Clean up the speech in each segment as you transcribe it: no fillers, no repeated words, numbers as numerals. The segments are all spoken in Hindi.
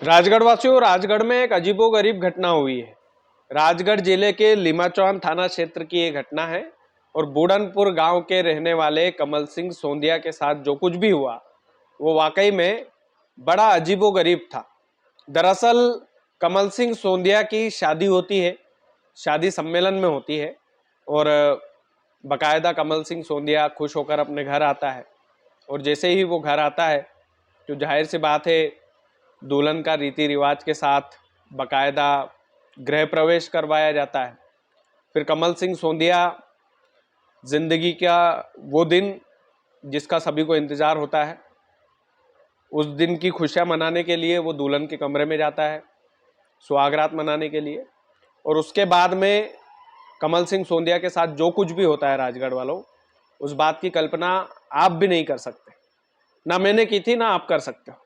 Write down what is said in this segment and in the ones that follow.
राजगढ़ वासियों, राजगढ़ में एक अजीबोगरीब घटना हुई है। राजगढ़ जिले के लिमाचौन थाना क्षेत्र की ये घटना है और बूढ़नपुर गांव के रहने वाले कमल सिंह सोंदिया के साथ जो कुछ भी हुआ वो वाकई में बड़ा अजीबोगरीब था। दरअसल कमल सिंह सोंदिया की शादी होती है, शादी सम्मेलन में होती है और बकायदा कमल सिंह सोंदिया खुश होकर अपने घर आता है और जैसे ही वो घर आता है तो जाहिर सी बात है दुल्हन का रीति रिवाज के साथ बकायदा गृह प्रवेश करवाया जाता है। फिर कमल सिंह सोंदिया जिंदगी का वो दिन जिसका सभी को इंतजार होता है, उस दिन की खुशियां मनाने के लिए वो दुल्हन के कमरे में जाता है सुहागरात मनाने के लिए। और उसके बाद में कमल सिंह सोंदिया के साथ जो कुछ भी होता है राजगढ़ वालों, उस बात की कल्पना आप भी नहीं कर सकते, ना मैंने की थी ना आप कर सकते हो।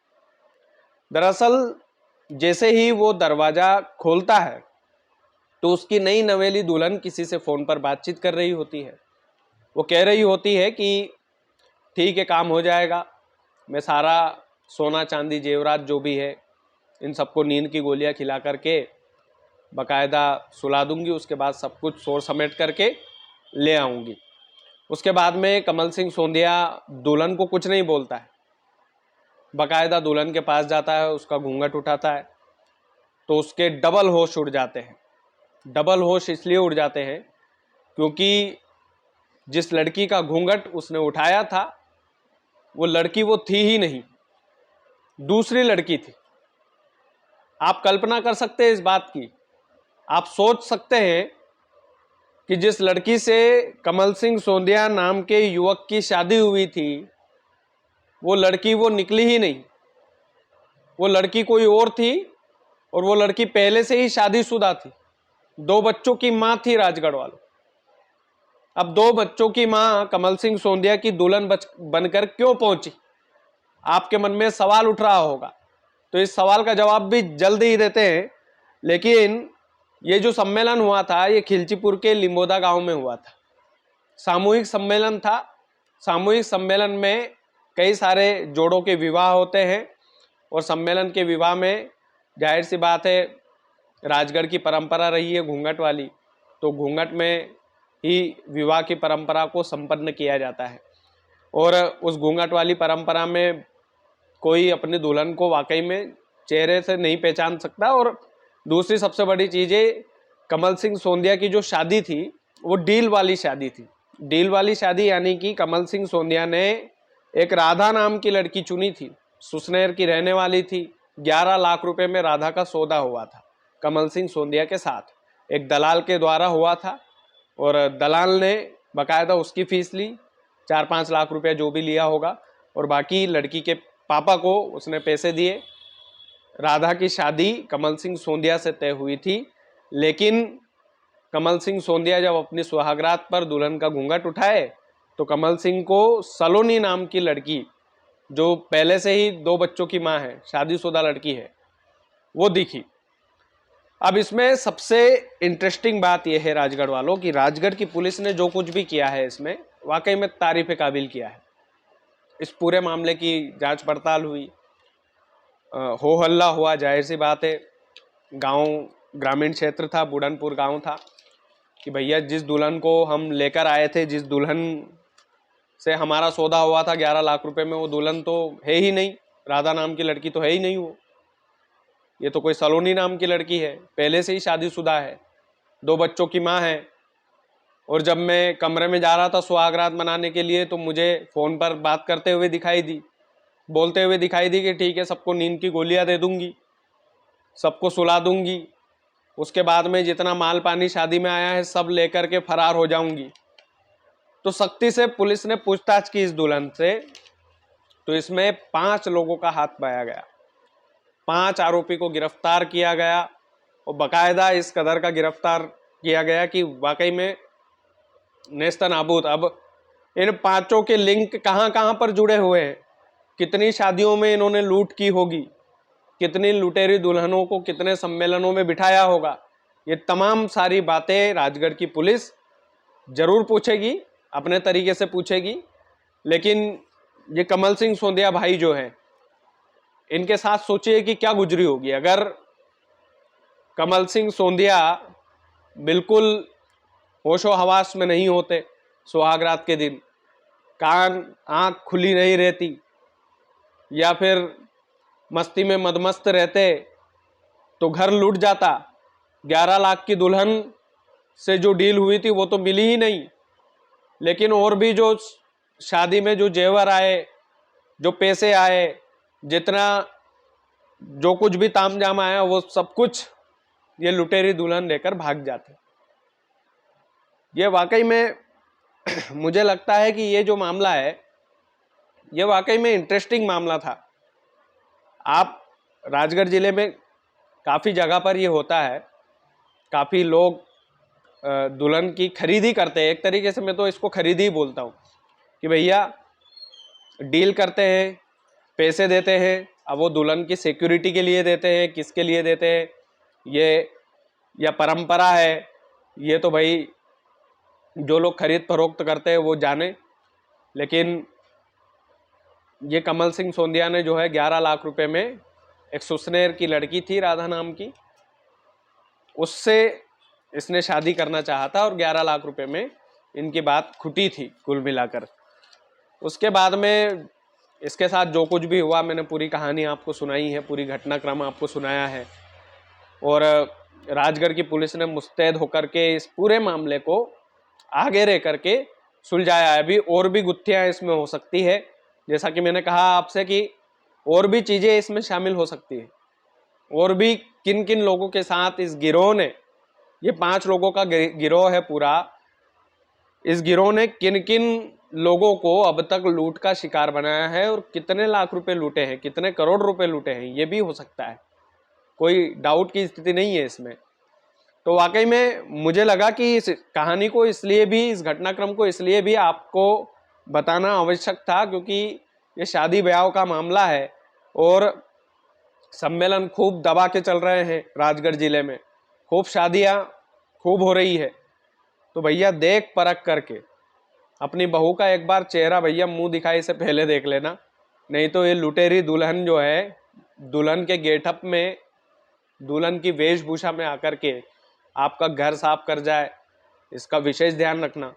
दरअसल जैसे ही वो दरवाजा खोलता है तो उसकी नई नवेली दुल्हन किसी से फोन पर बातचीत कर रही होती है। वो कह रही होती है कि ठीक है, काम हो जाएगा, मैं सारा सोना चांदी जेवरात जो भी है इन सबको नींद की गोलियां खिला करके बकायदा सुला दूंगी, उसके बाद सब कुछ सोच समेट करके ले आऊंगी। उसके बाद में कमल सिंह सोंदिया दुल्हन को कुछ नहीं बोलता है, बकायदा दुल्हन के पास जाता है, उसका घूंघट उठाता है तो उसके डबल होश उड़ जाते हैं। डबल होश इसलिए उड़ जाते हैं क्योंकि जिस लड़की का घूंघट उसने उठाया था वो लड़की वो थी ही नहीं, दूसरी लड़की थी। आप कल्पना कर सकते हैं इस बात की, आप सोच सकते हैं कि जिस लड़की से कमल सिंह सोंदिया नाम के युवक की शादी हुई थी वो लड़की वो निकली ही नहीं, वो लड़की कोई और थी और वो लड़की पहले से ही शादीशुदा थी, 2 बच्चों की मां थी राजगढ़ वालों। अब 2 बच्चों की मां कमल सिंह सोंदिया की दुल्हन बनकर क्यों पहुंची, आपके मन में सवाल उठ रहा होगा। तो इस सवाल का जवाब भी जल्द ही देते हैं। लेकिन ये जो सम्मेलन हुआ था ये खिलचीपुर के लिम्बोदा गांव में हुआ था, सामूहिक सम्मेलन था। सामूहिक सम्मेलन में कई सारे जोड़ों के विवाह होते हैं और सम्मेलन के विवाह में जाहिर सी बात है राजगढ़ की परंपरा रही है घूंघट वाली, तो घूंघट में ही विवाह की परंपरा को संपन्न किया जाता है। और उस घूंघट वाली परंपरा में कोई अपनी दुल्हन को वाकई में चेहरे से नहीं पहचान सकता। और दूसरी सबसे बड़ी चीज़ है, कमल सिंह सोंदिया की जो शादी थी वो डील वाली शादी थी। डील वाली शादी यानी कि कमल सिंह सोंदिया ने एक राधा नाम की लड़की चुनी थी, सुसनेर की रहने वाली थी। 11 लाख रुपए में राधा का सौदा हुआ था कमल सिंह सोंदिया के साथ, एक दलाल के द्वारा हुआ था और दलाल ने बकायदा उसकी फीस ली, 4-5 लाख रुपया जो भी लिया होगा, और बाकी लड़की के पापा को उसने पैसे दिए। राधा की शादी कमल सिंह सोंदिया से तय हुई थी, लेकिन कमल सिंह सोंदिया जब अपनी सुहागरात पर दुल्हन का घूंघट उठाए तो कमल सिंह को सलोनी नाम की लड़की, जो पहले से ही 2 बच्चों की मां है, शादीशुदा लड़की है, वो दिखी। अब इसमें सबसे इंटरेस्टिंग बात यह है राजगढ़ वालों की राजगढ़ की पुलिस ने जो कुछ भी किया है इसमें वाकई में तारीफ काबिल किया है। इस पूरे मामले की जांच पड़ताल हुई, हो हल्ला हुआ, जाहिर सी बात है गांव ग्रामीण क्षेत्र था, बूढ़नपुर गांव था, कि भैया जिस दुल्हन को हम लेकर आए थे, जिस दुल्हन से हमारा सौदा हुआ था 11 लाख रुपए में, वो दुल्हन तो है ही नहीं, राधा नाम की लड़की तो है ही नहीं, वो ये तो कोई सलोनी नाम की लड़की है, पहले से ही शादीशुदा है, 2 बच्चों की माँ है। और जब मैं कमरे में जा रहा था सुहागरात मनाने के लिए तो मुझे फ़ोन पर बात करते हुए दिखाई दी, बोलते हुए दिखाई दी कि ठीक है, सबको नींद की गोलियां दे दूंगी, सबको सुला दूंगी, उसके बाद में जितना माल पानी शादी में आया है सब लेकर के फरार हो जाऊंगी। तो सख्ती से पुलिस ने पूछताछ की इस दुल्हन से, तो इसमें 5 लोगों का हाथ पाया गया, 5 आरोपी को गिरफ्तार किया गया और बकायदा इस कदर का गिरफ्तार किया गया कि वाकई में नेस्ता नाबूद। अब इन 5 के लिंक कहां कहां पर जुड़े हुए हैं, कितनी शादियों में इन्होंने लूट की होगी, कितनी लुटेरी दुल्हनों को कितने सम्मेलनों में बिठाया होगा, ये तमाम सारी बातें राजगढ़ की पुलिस जरूर पूछेगी, अपने तरीके से पूछेगी। लेकिन ये कमल सिंह सोंदिया भाई जो है इनके साथ सोचिए कि क्या गुजरी होगी अगर कमल सिंह सोंधिया बिल्कुल होशो हवास में नहीं होते, सुहागरात के दिन कान आंख खुली नहीं रहती, या फिर मस्ती में मदमस्त रहते, तो घर लूट जाता। 11 लाख की दुल्हन से जो डील हुई थी वो तो मिली ही नहीं, लेकिन और भी जो शादी में जो जेवर आए, जो पैसे आए, जितना जो कुछ भी तामझाम आया, वो सब कुछ ये लुटेरी दुल्हन लेकर भाग जाते। ये वाकई में मुझे लगता है कि ये जो मामला है ये वाकई में इंटरेस्टिंग मामला था। आप राजगढ़ जिले में काफ़ी जगह पर ये होता है, काफ़ी लोग दुल्हन की खरीदी करते हैं। एक तरीके से मैं तो इसको खरीदी ही बोलता हूँ कि भैया डील करते हैं, पैसे देते हैं। अब वो दुल्हन की सिक्योरिटी के लिए देते हैं, किसके लिए देते हैं ये, या परंपरा है, ये तो भाई जो लोग खरीद फरोख्त करते हैं वो जाने। लेकिन ये कमल सिंह सोंधिया ने जो है 11 लाख रुपए में एक सुसनेर की लड़की थी राधा नाम की, उससे इसने शादी करना चाहा था और 11 लाख रुपए में इनकी बात खुटी थी कुल मिलाकर। उसके बाद में इसके साथ जो कुछ भी हुआ मैंने पूरी कहानी आपको सुनाई है, पूरी घटनाक्रम आपको सुनाया है। और राजगढ़ की पुलिस ने मुस्तैद होकर के इस पूरे मामले को आगे रह करके सुलझाया है। अभी और भी गुत्थियां इसमें हो सकती है, जैसा कि मैंने कहा आपसे कि और भी चीजें इसमें शामिल हो सकती है। और भी किन किन लोगों के साथ इस गिरोह ने, ये 5 लोगों का गिरोह है पूरा, इस गिरोह ने किन किन लोगों को अब तक लूट का शिकार बनाया है और कितने लाख रुपए लूटे हैं, कितने करोड़ रुपए लूटे हैं, ये भी हो सकता है। कोई डाउट की स्थिति नहीं है इसमें। तो वाकई में मुझे लगा कि इस कहानी को इसलिए भी, इस घटनाक्रम को इसलिए भी आपको बताना आवश्यक था क्योंकि ये शादी ब्याह का मामला है और सम्मेलन खूब दबा के चल रहे हैं राजगढ़ जिले में, खूब शादियां खूब हो रही है। तो भैया देख परख करके अपनी बहू का एक बार चेहरा भैया मुंह दिखाई से पहले देख लेना, नहीं तो ये लुटेरी दुल्हन जो है दुल्हन के गेटअप में, दुल्हन की वेशभूषा में आकर के आपका घर साफ कर जाए, इसका विशेष ध्यान रखना।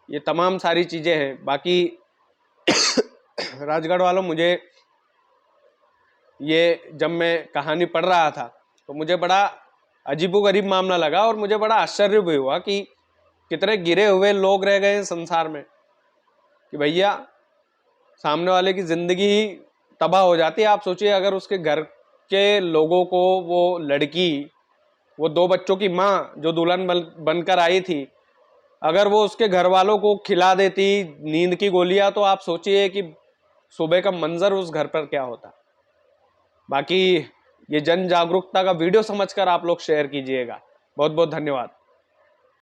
ये तमाम सारी चीजें हैं। बाकी राजगढ़ वालों, मुझे ये जब मैं कहानी पढ़ रहा था तो मुझे बड़ा अजीबोगरीब मामला लगा और मुझे बड़ा आश्चर्य भी हुआ कि कितने गिरे हुए लोग रह गए हैं संसार में, कि भैया सामने वाले की जिंदगी ही तबाह हो जाती है। आप सोचिए अगर उसके घर के लोगों को वो लड़की, वो 2 बच्चों की माँ जो दुल्हन बनकर आई थी, अगर वो उसके घर वालों को खिला देती नींद की गोलियां, तो आप सोचिए कि सुबह का मंजर उस घर पर क्या होता। बाकी ये जन जागरूकता का वीडियो समझकर आप लोग शेयर कीजिएगा। बहुत बहुत धन्यवाद।